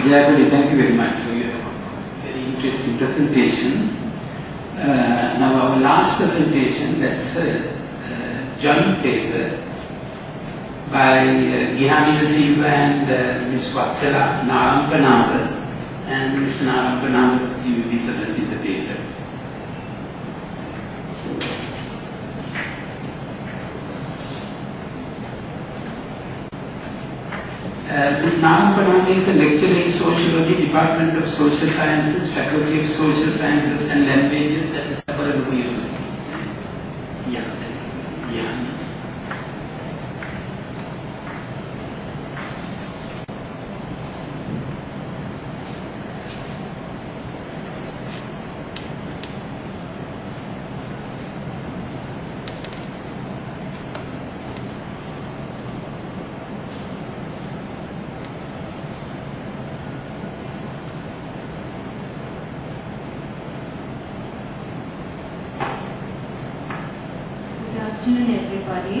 Jayapuri, thank you very much for your very interesting presentation. Now our last presentation, that's a joint paper by Gihani Da Silva and Ms. Vatsala Narampanava, and Mr. Narampanava, you will be presenting the paper. Ms. Narampanava is a lecturer in Sociology, Department of Social Sciences, Faculty of Social Sciences and Languages at the Saparagamu University. Good afternoon, everybody,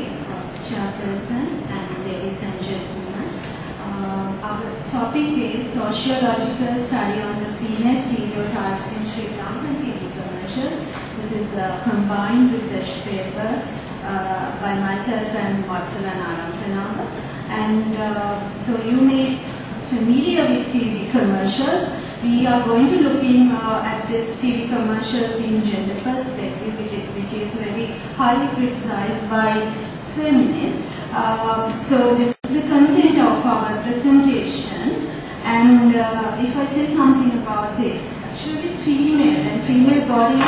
Chairperson and ladies and gentlemen. Our topic is Sociological Study on the Female Stereotypes in Sri Lankan TV Commercials. This is a combined research paper by myself and Vatsala Narampanava. And so you may be familiar with TV commercials. We are going to looking at this TV commercials in gender perspective, which is very highly criticized by feminists. So this is the content of our presentation. And if I say something about this, actually female and female body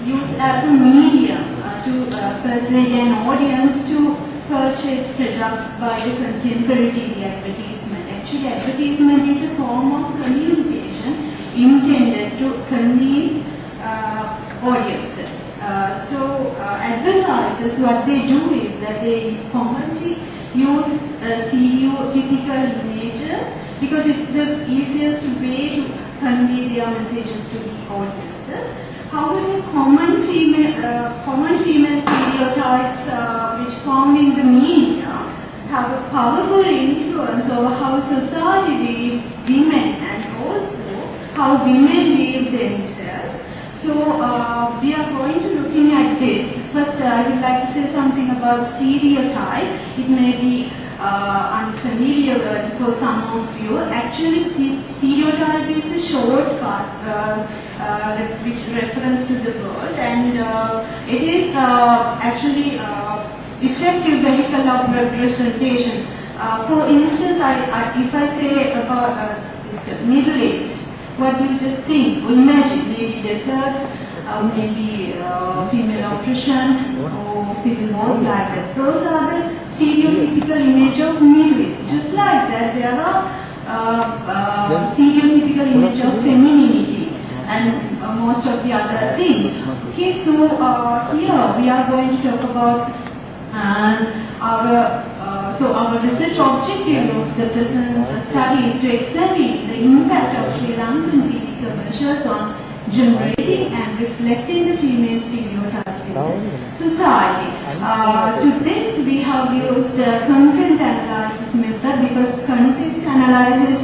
used as a medium to persuade an audience to purchase products by the contemporary TV advertisement. Actually, advertisement is a form of communication intended to convince audiences. So advertisers, what they do is that they commonly use stereotypical images because it's the easiest way to convey their messages to the audiences. However, common female stereotypes which form in the media have a powerful influence over how society views women and also how women view themselves. So we are going to looking at this. First, I would like to say something about stereotype. It may be unfamiliar word for some of you. Actually, stereotype is a shortcut which reference to the word, and it is actually effective vehicle of representation. For instance, if I say about Middle East, what do you just think or imagine? Maybe desert, maybe female oppression, or civil wars like that. Those are the stereotypical image of Middle East. Just like that, there are stereotypical image of femininity and most of the other things. Okay, so here we are going to talk about our research objective of the present study is to examine the impact of Sri Lankan TV commercials on generating and reflecting the female stereotypes in society. To this we have used content analysis method because content analysis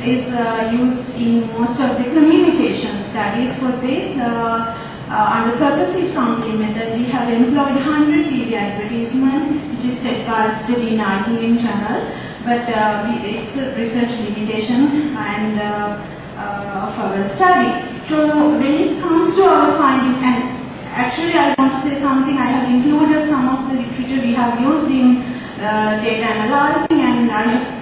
is used in most of the communication studies. For this, under purposive sampling method, we have employed 100 TV advertisements, which is telecast in ITV channel, but it's a research limitation and of our study. So when it comes to our findings, and actually I want to say something, I have included some of the literature we have used in data analyzing, and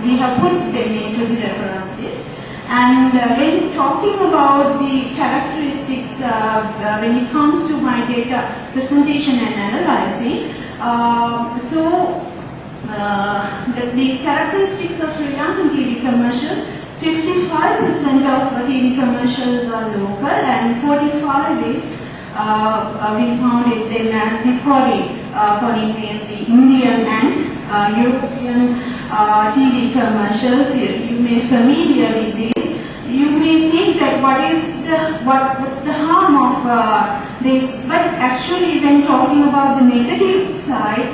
we have put them into the references. And when talking about the characteristics, when it comes to my data presentation and analyzing, the characteristics of Sri Lankan TV commercials, 55% of TV commercials are local and 45 is we found it then as the foreign means the Indian and European TV commercials. You may be familiar with this. You may think that what's the harm of this, but actually when talking about the negative side,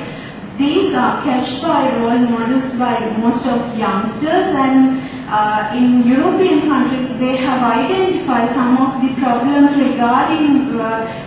these are catched by role models by most of youngsters, and in European countries, they have identified some of the problems regarding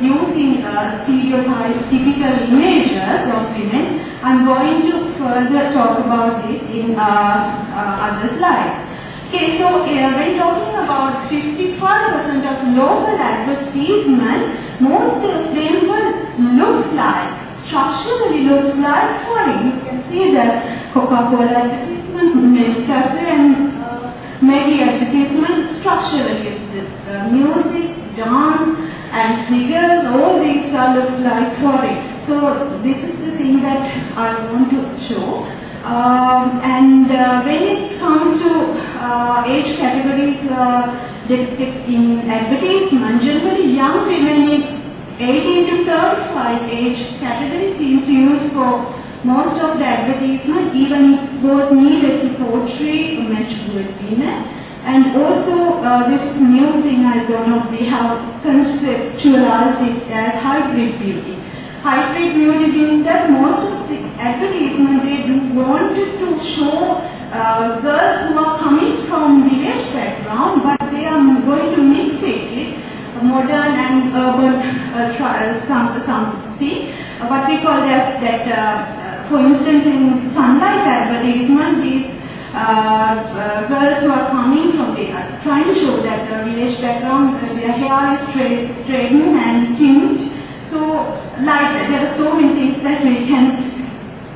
using stereotypes, typical images of women. I'm going to further talk about this in other slides. Okay, so when talking about 55% of local advertisement, most of them looks like, structurally looks like foreign. You can see that Coca-Cola advertisement, Nescafe and Maggi advertisement structurally exist. Music, dance and figures, all these looks like foreign. So this is the thing that I want to show. And when it comes to age categories depicted in advertisement, generally young women in 18 to 35 age category seems to use for most of the advertisement, even it was needed to portray mature women. And also this new thing, I don't know, we have conceptualized it as hybrid beauty. Hybrid beauty means that most of the advertisement they do wanted to show girls who are coming from village background, but they are going to mix it with modern and urban something. What we call that for instance, in sunlight advertisement, these girls who are coming from the trying to show that village background, their hair is straightened and tinged. So, like that, there are so many things that we can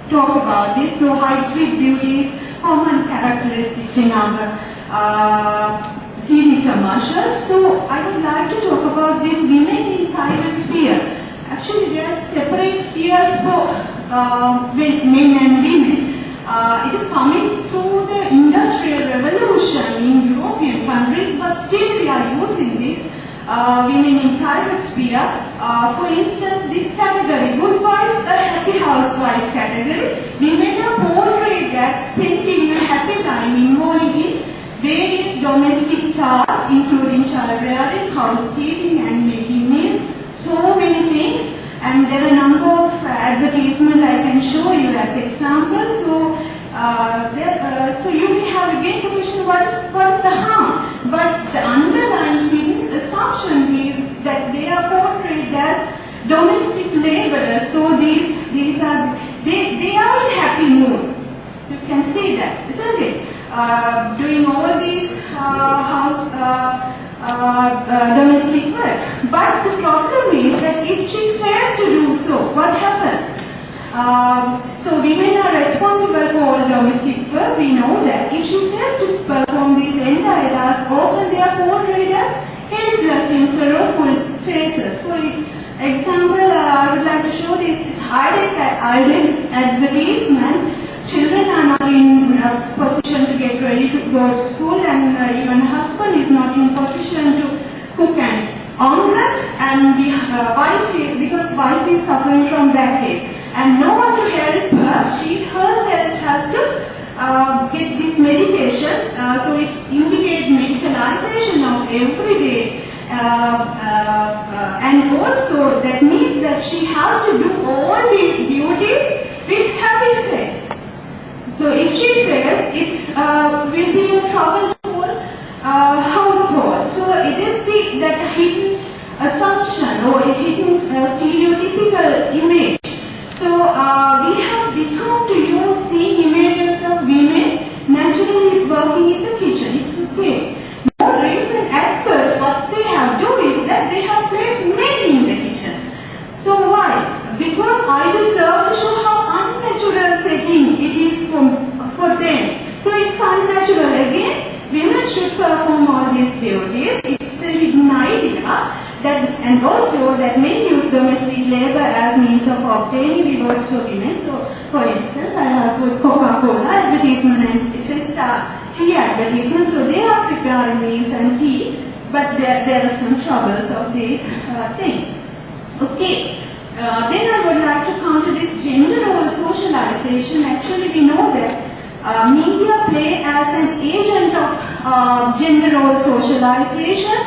talk about this. So, hybrid beauty is common characteristics in our TV commercials. So, I would like to talk about this women in private sphere. Actually, there are separate spheres for men and women. It is coming through the industrial revolution in European countries, but still we are using this women in private sphere. For instance, this category, good wife, a happy housewife category, women are portrayed as spending a happy time involved in various domestic tasks, including child rearing, housekeeping, and making meals. So many things. And there are a number of advertisements I can show you as examples. So you may have again the question, what is the harm? But the underlying assumption is that they are portrayed as domestic laborers. So they are in happy mood. You can see that, isn't it? Doing all these domestic work. But the problem is that if she fails to do so, what happens? So women are responsible for all domestic work. We know that. If she fails to perform these entire tasks, often they are portrayed as helpless in sorrowful faces. For example, I would like to show this IDEX advertisement. Children are not in position to get ready to go to school, and even husband is not in position to cook an omelette, and the wife because wife is suffering from backache, and no one to help her. She herself has to get these medications, so it indicates medicalization of everyday, and also that means that she has to do all these duties with happy face. So if she fails, it will be a trouble for household. So it is that hidden assumption or a hidden stereotypical image. So we have become to see images of women naturally working in the kitchen. It's the same. More recent experts, what they have done is that they have placed men in the kitchen. So why? Because I serve to show how unnatural setting it is for them. So it's unnatural again. Women should perform all these duties. It's a hidden idea that, and also that men use domestic labor as means of obtaining rewards for women. So, for instance, I have put Coca-Cola advertisement and it says tea advertisement. So they are preparing meals and tea, but there are some troubles of this thing. Okay. Then I would like to come to this gender role socialization. Actually, we know that media play as an agent of gender role socialization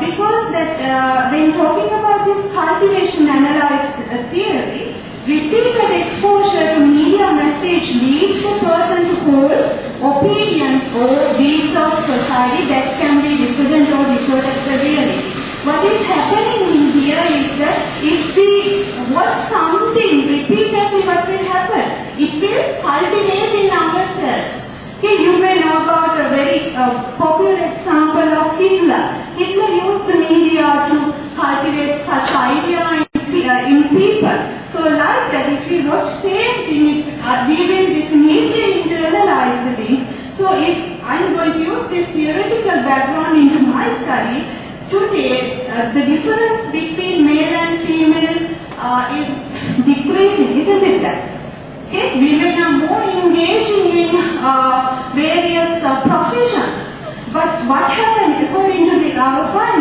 because that when talking about this cultivation analyzed theory, repeated exposure to media message leads the person to hold opinions or views of society that can be represented or recorded as a reality. What is happening in here is that if we watch something repeatedly, what will happen? It will cultivate in ourselves. Okay, you may know about a very popular example of Hitler. Hitler used the media to cultivate such idea in people. So like that, if we watch same thing, we will definitely internalize the things. So if I'm going to use this theoretical background into my study, today the difference between male and female is decreasing, isn't it that? Okay, women are more engaging in various professions. But what happens according to our findings?